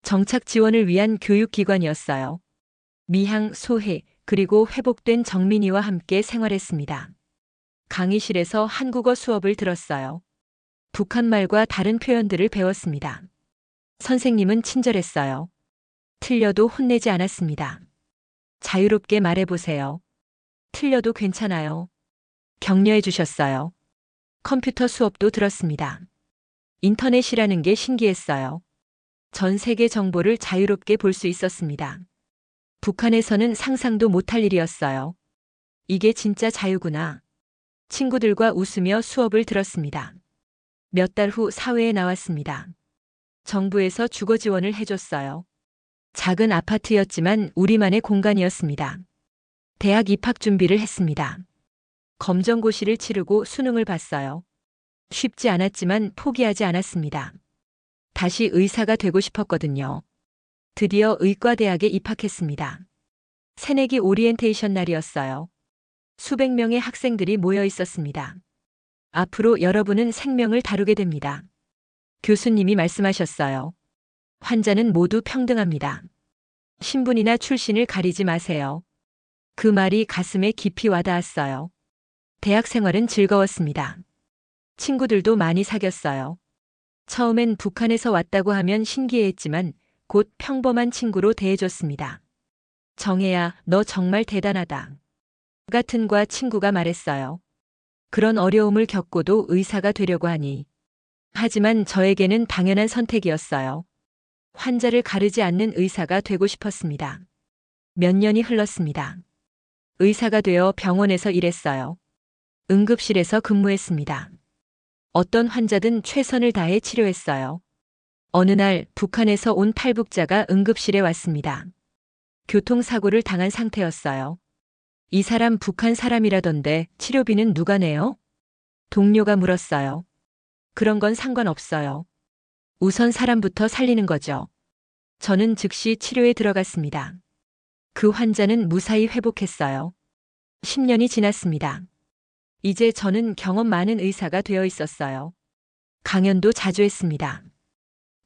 정착 지원을 위한 교육기관이었어요. 미향, 소혜, 그리고 회복된 정민이와 함께 생활했습니다. 강의실에서 한국어 수업을 들었어요. 북한말과 다른 표현들을 배웠습니다. 선생님은 친절했어요. 틀려도 혼내지 않았습니다. 자유롭게 말해보세요. 틀려도 괜찮아요. 격려해 주셨어요. 컴퓨터 수업도 들었습니다. 인터넷이라는 게 신기했어요. 전 세계 정보를 자유롭게 볼 수 있었습니다. 북한에서는 상상도 못할 일이었어요. 이게 진짜 자유구나. 친구들과 웃으며 수업을 들었습니다. 몇 달 후 사회에 나왔습니다. 정부에서 주거 지원을 해줬어요. 작은 아파트였지만 우리만의 공간이었습니다. 대학 입학 준비를 했습니다. 검정고시를 치르고 수능을 봤어요. 쉽지 않았지만 포기하지 않았습니다. 다시 의사가 되고 싶었거든요. 드디어 의과대학에 입학했습니다. 새내기 오리엔테이션 날이었어요. 수백 명의 학생들이 모여 있었습니다. 앞으로 여러분은 생명을 다루게 됩니다. 교수님이 말씀하셨어요. 환자는 모두 평등합니다. 신분이나 출신을 가리지 마세요. 그 말이 가슴에 깊이 와닿았어요. 대학 생활은 즐거웠습니다. 친구들도 많이 사귀었어요. 처음엔 북한에서 왔다고 하면 신기해했지만 곧 평범한 친구로 대해줬습니다. 정혜야, 너 정말 대단하다. 같은 과 친구가 말했어요. 그런 어려움을 겪고도 의사가 되려고 하니. 하지만 저에게는 당연한 선택이었어요. 환자를 가르지 않는 의사가 되고 싶었습니다. 몇 년이 흘렀습니다. 의사가 되어 병원에서 일했어요. 응급실에서 근무했습니다. 어떤 환자든 최선을 다해 치료했어요. 어느 날 북한에서 온 탈북자가 응급실에 왔습니다. 교통사고를 당한 상태였어요. 이 사람 북한 사람이라던데 치료비는 누가 내요? 동료가 물었어요. 그런 건 상관없어요. 우선 사람부터 살리는 거죠. 저는 즉시 치료에 들어갔습니다. 그 환자는 무사히 회복했어요. 10년이 지났습니다. 이제 저는 경험 많은 의사가 되어 있었어요. 강연도 자주 했습니다.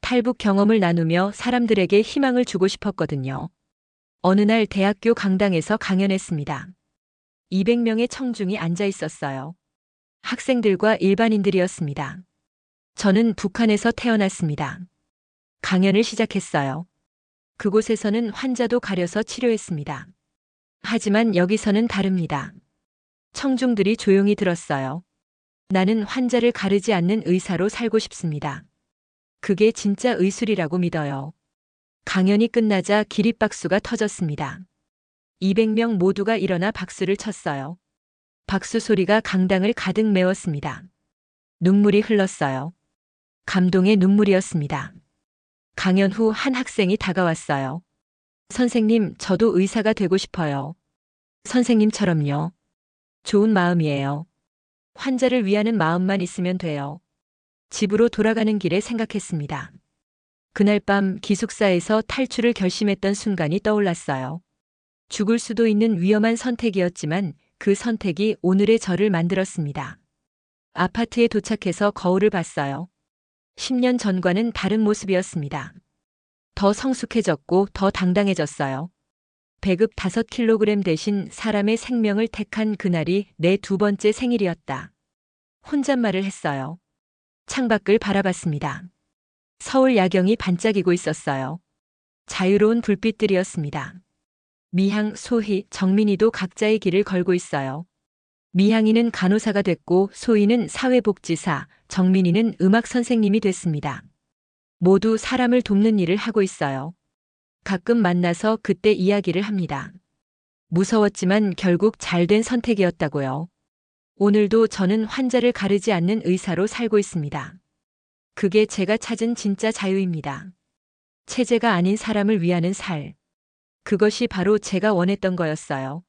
탈북 경험을 나누며 사람들에게 희망을 주고 싶었거든요. 어느 날 대학교 강당에서 강연했습니다. 200명의 청중이 앉아 있었어요. 학생들과 일반인들이었습니다. 저는 북한에서 태어났습니다. 강연을 시작했어요. 그곳에서는 환자도 가려서 치료했습니다. 하지만 여기서는 다릅니다. 청중들이 조용히 들었어요. 나는 환자를 가르지 않는 의사로 살고 싶습니다. 그게 진짜 의술이라고 믿어요. 강연이 끝나자 기립박수가 터졌습니다. 200명 모두가 일어나 박수를 쳤어요. 박수 소리가 강당을 가득 메웠습니다. 눈물이 흘렀어요. 감동의 눈물이었습니다. 강연 후 한 학생이 다가왔어요. 선생님, 저도 의사가 되고 싶어요. 선생님처럼요. 좋은 마음이에요. 환자를 위하는 마음만 있으면 돼요. 집으로 돌아가는 길에 생각했습니다. 그날 밤 기숙사에서 탈출을 결심했던 순간이 떠올랐어요. 죽을 수도 있는 위험한 선택이었지만 그 선택이 오늘의 저를 만들었습니다. 아파트에 도착해서 거울을 봤어요. 10년 전과는 다른 모습이었습니다. 더 성숙해졌고 더 당당해졌어요. 배급 5kg 대신 사람의 생명을 택한 그날이 내 2번째 생일이었다. 혼잣말을 했어요. 창밖을 바라봤습니다. 서울 야경이 반짝이고 있었어요. 자유로운 불빛들이었습니다. 미향, 소희, 정민이도 각자의 길을 걸고 있어요. 미향이는 간호사가 됐고 소희는 사회복지사, 정민이는 음악 선생님이 됐습니다. 모두 사람을 돕는 일을 하고 있어요. 가끔 만나서 그때 이야기를 합니다. 무서웠지만 결국 잘된 선택이었다고요. 오늘도 저는 환자를 가르지 않는 의사로 살고 있습니다. 그게 제가 찾은 진짜 자유입니다. 체제가 아닌 사람을 위하는 살. 그것이 바로 제가 원했던 거였어요.